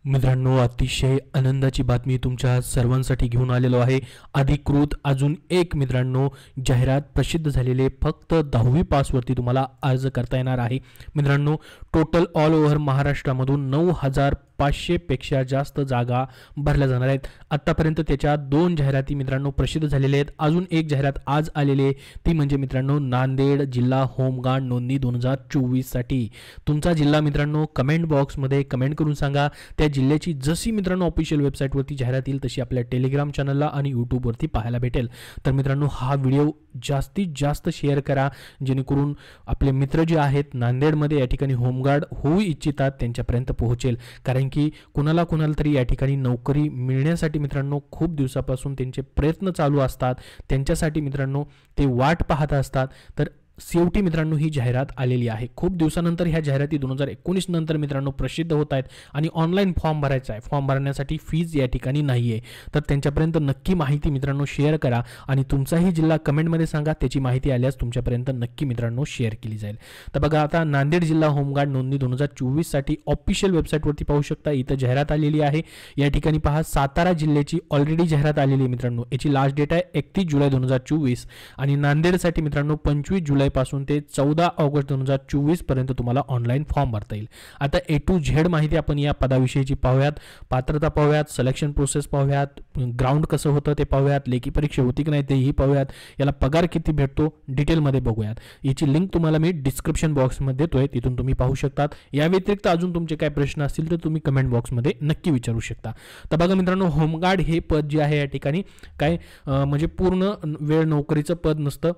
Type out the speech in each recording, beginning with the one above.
मित्रांनो, अतिशय आनंदाची बातमी तुमच्या सर्वांसाठी घेऊन आलेलो आहे। अधिकृत अजून एक मित्रांनो जाहिरात प्रसिद्ध झालेले फक्त 10वी पासवरती तुम्हाला अर्ज करता येणार आहे। मित्रांनो, टोटल ऑल ओव्हर महाराष्ट्रामधून 9500 पेक्षा जास्त जागा भरल्या जाणार आहेत। आतापर्यंत त्याच्या 2 जाहिराती मित्रांनो प्रसिद्ध झालेल्या आहेत। अजून एक जाहिरात आज आलेली आहे, ती म्हणजे मित्रांनो नांदेड जिल्हा होमगार्ड नोंदणी 2024 साठी। तुमचा जिल्हा मित्रांनो कमेंट बॉक्समध्ये कमेंट करून सांगा। त्या जिल्ह्याची जशी मित्रांनो ऑफिशियल वेबसाईटवरती जाहिरात येईल तशी आपल्या टेलिग्राम चॅनलला आणि यूट्यूबवरती पाहायला भेटेल। तर मित्रांनो, हा व्हिडिओ जास्तीत जास्त शेअर करा, जेणेकरून आपले मित्र जे आहेत नांदेडमध्ये या ठिकाणी होमगार्ड होऊ इच्छितात त्यांच्यापर्यंत पोहोचेल। कारण की कुणाला तरी या ठिकाणी नोकरी मिळण्यासाठी मित्रांनो खूप दिवसापासून त्यांचे प्रयत्न चालू असतात, त्यांच्यासाठी मित्रांनो ते वाट पाहत असतात। तर शेवटी मित्रांनो ही जाहिरात आलेली आहे। खूप दिवसानंतर ह्या जाहिराती 2019 नंतर मित्रांनो प्रसिद्ध होत आहेत आणि ऑनलाईन फॉर्म भरायचा आहे। फॉर्म भरण्यासाठी फीज या ठिकाणी नाहीये। तर त्यांच्यापर्यंत नक्की माहिती मित्रांनो शेअर करा आणि तुमचाही जिल्हा कमेंटमध्ये सांगा, त्याची माहिती आल्यास तुमच्यापर्यंत नक्की मित्रांनो शेअर केली जाईल। तर बघा, आता नांदेड जिल्हा होमगार्ड नोंदणी 2024 साठी ऑफिशियल वेबसाईटवरती पाहू शकता, इथं जाहिरात आलेली आहे। या ठिकाणी पहा, सातारा जिल्ह्याची ऑलरेडी जाहिरात आलेली आहे मित्रांनो। याची लास्ट डेट आहे 31 जुलै 2024 आणि नांदेडसाठी मित्रांनो 25 जुलै पासून ते 14 ऑगस्ट 2024 पर्यंत तुम्हाला ऑनलाईन फॉर्म भरता येईल। आता A to Z माहिती आपण या पदाविषयीची पाहूयात, पात्रता पाहूयात, सिलेक्शन प्रोसेस पाहूयात, ग्राउंड कसं होतं ते पाहूयात, लेखी परीक्षा होती की नाही तेही पाहूयात, याला पगार किती भेटतो डिटेलमध्ये बघूयात। याची लिंक तुम्हाला मी डिस्क्रिप्शन बॉक्समध्ये देतोय, तिथून तुम्ही पाहू शकतात। या व्यतिरिक्त अजून तुमचे काय प्रश्न असतील तर तुम्ही कमेंट बॉक्समध्ये नक्की विचारू शकता। तर बघा मित्रांनो, होमगार्ड हे पद जे आहे या ठिकाणी काय म्हणजे पूर्ण वेळ नोकरीचं पद नसतं।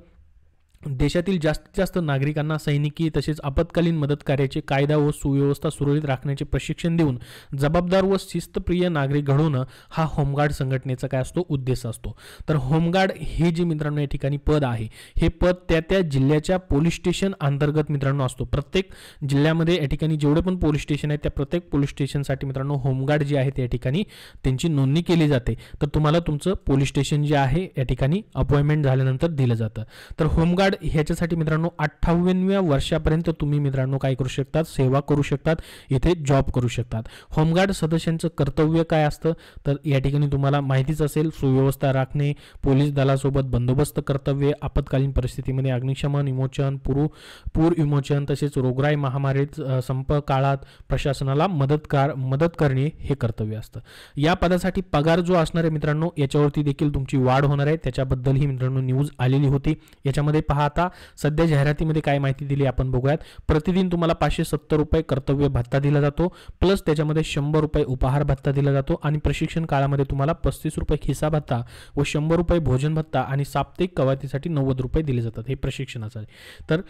देशातील जास्तीत जास्त नागरिकांना सैनिकी तसेच आपत्कालीन मदत कार्याचे कायदा व सुव्यवस्था सुरळीत राखण्याचे प्रशिक्षण देऊन जबाबदार व शिस्तप्रिय नागरिक घडवणं हा होमगार्ड संघटनेचा काय असतो उद्देश असतो। तर होमगार्ड हे जे मित्रांनो या ठिकाणी पद आहे, हे पद त्या जिल्ह्याच्या पोलीस स्टेशन अंतर्गत मित्रांनो असतो। प्रत्येक जिल्ह्यामध्ये या ठिकाणी जेवढे पण पोलीस स्टेशन आहेत त्या प्रत्येक पोलीस स्टेशनसाठी मित्रांनो होमगार्ड जे आहे त्या ठिकाणी त्यांची नोंदणी केली जाते। तर तुम्हाला तुमचं पोलीस स्टेशन जे आहे या ठिकाणी अपॉइंटमेंट झाल्यानंतर दिलं जातं। तर होमगार्ड ह्याच्यासाठी मित्रांनो 58व्या वर्षापर्यंत तुम्ही मित्रांनो काय करू शकतात, सेवा करू शकतात, इथे जॉब करू शकतात। होमगार्ड सदस्यांचं कर्तव्य काय असतं तर या ठिकाणी तुम्हाला माहितीच असेल, सुव्यवस्था राखणे, पोलीस दलासोबत बंदोबस्त कर्तव्य, आपत्कालीन परिस्थितीमध्ये अग्निशमन विमोचन, पूर विमोचन तसेच रोगराई महामारीत संप काळात प्रशासनाला मदत करणे हे कर्तव्य असतं। या पदासाठी पगार जो असणार आहे मित्रांनो याच्यावरती देखील तुमची वाढ होणार आहे, त्याच्याबद्दल ही मित्रांनो न्यूज आलेली होती। याच्यामध्ये पहा, आता सध्या जाहिरातीमध्ये काय माहिती दिली आपण बघूयात। प्रतिदिन तुम्हाला 570 रुपये कर्तव्य भत्ता दिला जातो, प्लस त्याच्यामध्ये 100 रुपये उपहार भत्ता दिला जातो आणि प्रशिक्षण काळामध्ये तुम्हाला 35 रुपये खिसा भत्ता व 100 रुपये भोजन भत्ता आणि साप्ताहिक कवायतीसाठी 90 रुपये दिले जातात, हे प्रशिक्षणाचं आहे। तर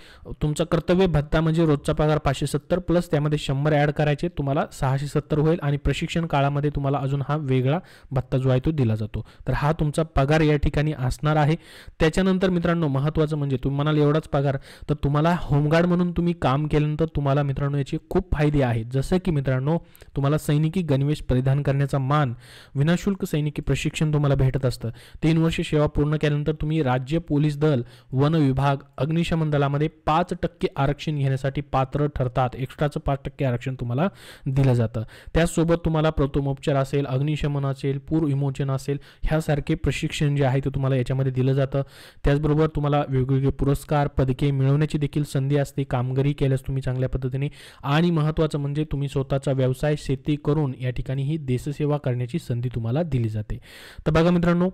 तुमचा कर्तव्य भत्ता म्हणजे रोजचा पगार 570 प्लस त्यामध्ये 100 ऍड करायचे, तुम्हाला 670 होईल आणि प्रशिक्षण काळामध्ये तुम्हाला अजून हा वेगळा भत्ता जो आहे तो दिला जातो। तर हा तुमचा पगार या ठिकाणी असणार आहे। त्याच्यानंतर मित्रांनो महत्त्वाचं म्हणजे तुम्ही म्हणाल एवढाच पगार, तर तुम्हाला होमगार्ड म्हणून तुम्ही काम केल्यानंतर तुम्हाला मित्रांनो याचे खूप फायदे आहेत। जसं की मित्रांनो तुम्हाला सैनिकी गणवेश परिधान करण्याचा मान, विनाशुल्क सैनिकी प्रशिक्षण तुम्हाला भेटत असतं। 3 वर्ष सेवा पूर्ण केल्यानंतर तुम्ही राज्य पोलीस दल, वन विभाग, अग्निशमन दलामध्ये 5% आरक्षण घेण्यासाठी पात्र ठरतात। एक्स्ट्राचं 5% आरक्षण तुम्हाला दिलं जातं। त्याचसोबत तुम्हाला प्रथमोपचार असेल, अग्निशमन असेल, पूर विमोचन असेल, ह्यासारखे प्रशिक्षण जे आहे ते तुम्हाला याच्यामध्ये दिलं जातं। त्याचबरोबर तुम्हाला वेगवेगळे पुरस्कार, पदके मिळवण्याची देखील संधी असते कामगिरी केल्यास तुम्ही चांगल्या पद्धतीने। आणि महत्त्वाचं म्हणजे तुम्ही स्वतःचा व्यवसाय शेती करून या ठिकाणी ही देशसेवा करण्याची संधी तुम्हाला दिली जाते। तर बघा मित्रांनो,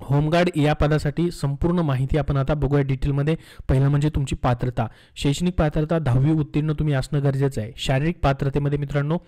होमगार्ड या पदासाठी संपूर्ण माहिती आपण आता बघूया डिटेलमध्ये। पहिलं म्हणजे तुमची पात्रता, शैक्षणिक पात्रता 10वी उत्तीर्ण तुम्ही असणं गरजेचं आहे। शारीरिक पात्रतेमध्ये मित्रांनो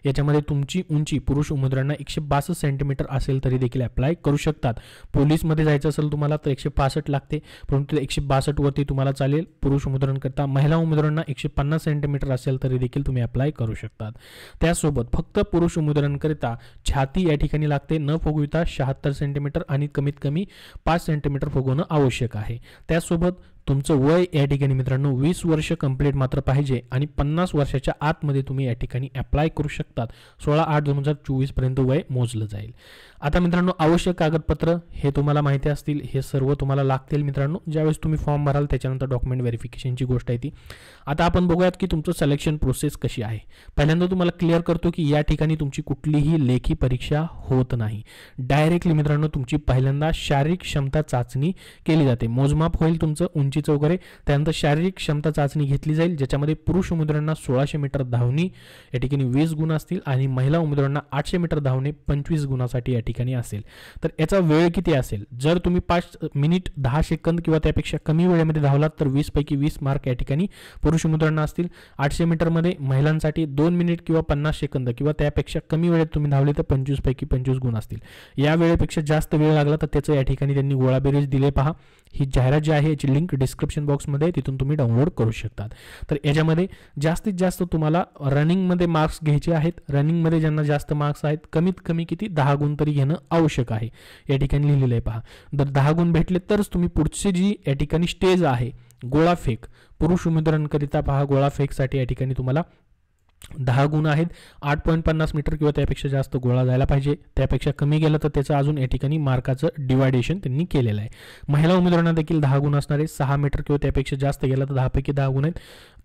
याच्यामध्ये तुमची उंची पुरुष उमेदवारांना 162 सेंटीमीटर असेल तरी देखील अप्लाय करू शकतात। पोलीसमध्ये जायचं असेल तुम्हाला तर 165 लागते, परंतु 162 वरती तुम्हाला चालेल पुरुष उमेदवारांकरता। महिला उमेदवारांना 150 सेंटीमीटर असेल तरी देखील तुम्ही अप्लाय करू शकतात। त्यासोबत फक्त पुरुष उमेदवारांकरिता छाती या ठिकाणी लागते न फुगविता 76 सेंटीमीटर आणि कमीत कमी 5 सेंटीमीटर फुगवणं आवश्यक आहे। त्यासोबत तुमचं वय या ठिकाणी मित्रांनो 20 वर्ष कंप्लीट मात्र पाहिजे आणि 50 वर्षाच्या आतमध्ये तुम्ही या ठिकाणी अप्लाय करू शकतात. 16/8/2024 पर्यंत वय मोजलं जाईल. आता मित्रांनो आवश्यक कागदपत्र हे तुम्हाला माहिती असतील, हे सर्व तुम्हाला लागतील मित्रांनो ज्यावेळेस तुम्ही फॉर्म भराल. त्याच्यानंतर डॉक्युमेंट व्हेरिफिकेशनची गोष्ट आहे ती. आता आपण बघूयात की तुमचं सिलेक्शन प्रोसेस कशी आहे. पहिल्यांदा तुम्हाला क्लिअर करतो की या ठिकाणी तुमची कुठलीही लेखी परीक्षा होत नाही. डायरेक्टली मित्रांनो तुमची पहिल्यांदा शारीरिक क्षमता चाचणी केली जाते. मोजमाप होईल तुमचं उंचीचं वगैरे, त्यानंतर शारीरिक क्षमता चाचणी घेतली जाईल ज्याच्यामध्ये पुरुष उमेदवारांना 1600 मीटर धावणी या ठिकाणी 20 गुण असतील आणि महिला उमेदवारांना 800 मीटर धावणे 25 गुणासाठी या ठिकाणी असेल. तर याचा वेळ किती असेल, जर तुम्ही 5 मिनिट 10 सेकंद किंवा त्यापेक्षा कमी वेळेमध्ये धावलात तर 20 पैकी 20 मार्क या ठिकाणी पुरुष उमेदवारांना असतील. 800 मीटरमध्ये महिलांसाठी 2 मिनिट किंवा 50 सेकंद किंवा त्यापेक्षा कमी वेळेत तुम्ही धावले तर 25 पैकी 25 गुण असतील. या वेळेपेक्षा जास्त वेळ लागला तर त्याचं या ठिकाणी त्यांनी गोळाबेरीज दिले पहा. ही जाहिरात जी आहे याची लिंक डिस्क्रिप्शन बॉक्समध्ये आहे, तिथून तुम्ही डाउनलोड करू शकतात. तर याच्यामध्ये जास्तीत जास्त तुम्हाला रनिंगमध्ये मार्क्स घ्यायचे आहेत. रनिंगमध्ये ज्यांना जास्त मार्क्स आहेत कमीत कमी किती 10 गुण तरी घेणं आवश्यक आहे. या ठिकाणी लिहिलेलं आहे पहा. जर 10 गुण भेटले तरच तुम्ही पुढची जी या ठिकाणी स्टेज आहे गोळाफेक पुरुष उमेदवारांकरिता पहा. गोळाफेकसाठी या ठिकाणी तुम्हाला 10 गुण आहेत. 8.50 मीटर किंवा त्यापेक्षा जास्त गोळा जायला पाहिजे. त्यापेक्षा कमी गेलं तर त्याचं अजून या ठिकाणी मार्काचं डिवायडेशन त्यांनी केलेलं आहे. महिला उमेदवारांना देखील 10 गुण असणार आहे. 6 मीटर किंवा त्यापेक्षा जास्त गेलं तर 10 पैकी 10 गुण आहेत.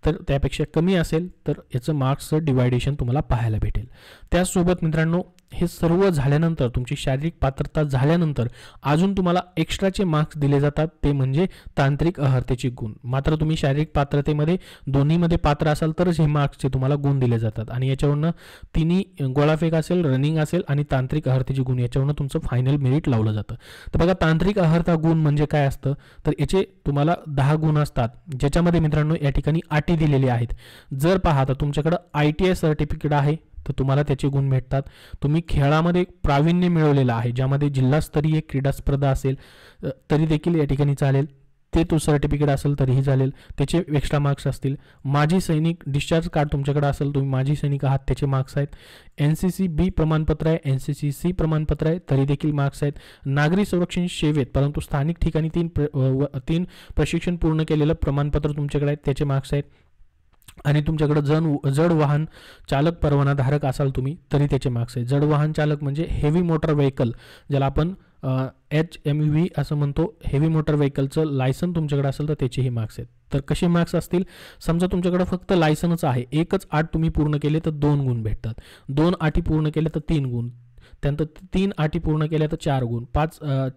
तर त्यापेक्षा कमी असेल तर याचं मार्क्सचं डिवायडेशन तुम्हाला पाहायला भेटेल. त्याचसोबत मित्रांनो हे सर्व झाल्यानंतर तुमची शारीरिक पात्रता झाल्यानंतर अजून तुम्हाला एक्स्ट्राचे मार्क्स दिले जातात, ते म्हणजे तांत्रिक अहर्तेचे गुण. मात्र तुम्ही शारीरिक पात्रतेमध्ये दोन्हीमध्ये पात्र असाल तरच हे मार्क्सचे तुम्हाला गुण दिले जातात आणि याच्यावरनं तिन्ही गोळाफेक असेल, रनिंग असेल आणि तांत्रिक अहर्तेचे गुण याच्यावरनं तुमचं फायनल मेरिट लावलं जातं. तर बघा तांत्रिक अहर्ता गुण म्हणजे काय असतं, तर याचे तुम्हाला 10 गुण असतात ज्याच्यामध्ये मित्रांनो या ठिकाणी अटी दिलेली आहेत. जर पहा तर तुमच्याकडं ITI सर्टिफिकेट आहे तर तुम्हाला त्याचे गुण भेटतात. तुम्ही खेळामध्ये प्रावीण्य मिळवलेलं आहे ज्यामध्ये जिल्हास्तरीय क्रीडा स्पर्धा असेल तरी देखील या ठिकाणी चालेल. ते तो सर्टिफिकेट असेल तरीही चालेल, त्याचे एक्स्ट्रा मार्क्स असतील. माजी सैनिक डिस्चार्ज कार्ड तुमच्याकडे असेल, तुम्ही माजी सैनिक आहात, त्याचे मार्क्स आहेत. NCC B प्रमाणपत्र आहे, NCC C प्रमाणपत्र आहे तरी देखील मार्क्स आहेत. नागरी संरक्षण सेवेत परंतु स्थानिक ठिकाणी 3 प्रशिक्षण पूर्ण केलेलं प्रमाणपत्र तुमच्याकडे आहेत, त्याचे मार्क्स आहेत. आणि तुमच्याकडे जड वाहन चालक परवाना धारक असाल तुम्ही तरी त्याचे मार्क्स आहेत. जड वाहन चालक म्हणजे हेवी मोटर व्हेकल, ज्याला आपण HMV असं म्हणतो. हेवी मोटर व्हेकलचं लायसन तुमच्याकडे असेल तर त्याचेही मार्क्स आहेत. तर कसे मार्क्स असतील, समजा तुमच्याकडे फक्त लायसनच आहे, एकच अट तुम्ही पूर्ण केले तर 2 गुण भेटतात. 2 अटी पूर्ण केल्या तर 3 गुण. त्यानंतर 3 अटी पूर्ण केल्या तर 4 गुण.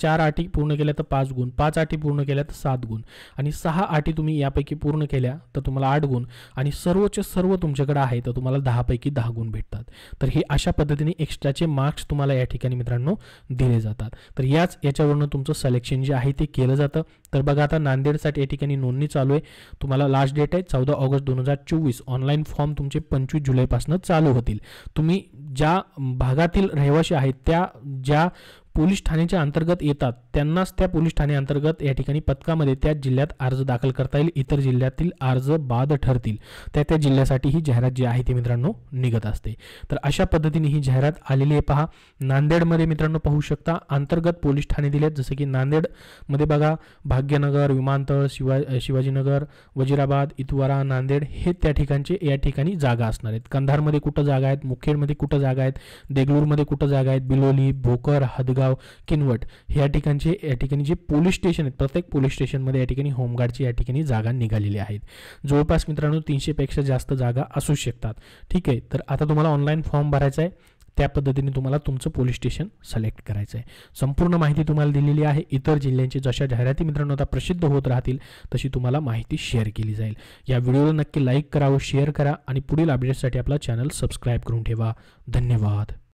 4 अटी पूर्ण केल्या तर 5 गुण. 5 अटी पूर्ण केल्या तर 7 गुण आणि 6 अटी तुम्ही यापैकी पूर्ण केल्या तर तुम्हाला 8 गुण आणि सर्वचे सर्व तुमच्याकडे आहे तर तुम्हाला 10 पैकी 10 गुण भेटतात. तर हे अशा पद्धतीने एक्स्ट्राचे मार्क्स तुम्हाला या ठिकाणी मित्रांनो दिले जातात. तर याच्यावरनं तुमचं सिलेक्शन जे आहे ते केलं जातं. तर बघा आता नांदेडसाठी या ठिकाणी नोंदणी चालू आहे. तुम्हाला लास्ट डेट आहे 14 ऑगस्ट 2024. ऑनलाईन फॉर्म तुमचे 25 जुलैपासून चालू होतील. तुम्ही ज्या भागातील रहिवासी आहेत त्या ज्या पोलीस ठाण्याच्या अंतर्गत येतात त्यांनाच त्या पोलीस ठाणे अंतर्गत या ठिकाणी पथकामध्ये त्या जिल्ह्यात अर्ज दाखल करता येईल. इतर जिल्ह्यातील अर्ज बाद ठरतील. त्या जिल्ह्यासाठी ही जाहिरात जी आहे ती मित्रांनो निघत असते. तर अशा पद्धतीने ही जाहिरात आलेली आहे पहा. नांदेडमध्ये मित्रांनो पाहू शकता अंतर्गत पोलीस ठाणे दिलेत. जसं की नांदेडमध्ये बघा भाग्यनगर, विमानतळ, शिवाजीनगर, वजीराबाद, इतवारा, नांदेड हे त्या ठिकाणचे या ठिकाणी जागा असणार आहेत. कंधारमध्ये कुठं जागा आहेत, मुखेडमध्ये कुठं जागा आहेत, देगलूरमध्ये कुठं जागा आहेत, बिलोली, भोकर, हदगाव, किनवट या ठिकाणी जे पोलीस स्टेशन आहेत प्रत्येक पोलीस स्टेशनमध्ये या ठिकाणी होमगार्डची या ठिकाणी जागा निघालेली आहेत. जवळपास मित्रांनो 300 पेक्षा जास्त जागा असू शकतात. ठीक आहे. तर आता तुम्हाला ऑनलाईन फॉर्म भरायचा आहे. त्या पद्धतीने तुम्हाला तुमचं पोलीस स्टेशन सिलेक्ट करायचं आहे. संपूर्ण माहिती तुम्हाला दिलेली आहे. इतर जिल्ह्यांची जशा जाहिराती मित्रांनो आता प्रसिद्ध होत राहतील तशी तुम्हाला माहिती शेअर केली जाईल. या व्हिडिओला नक्की लाईक करा व शेअर करा आणि पुढील अपडेट्ससाठी आपला चॅनल सबस्क्राईब करून ठेवा. धन्यवाद.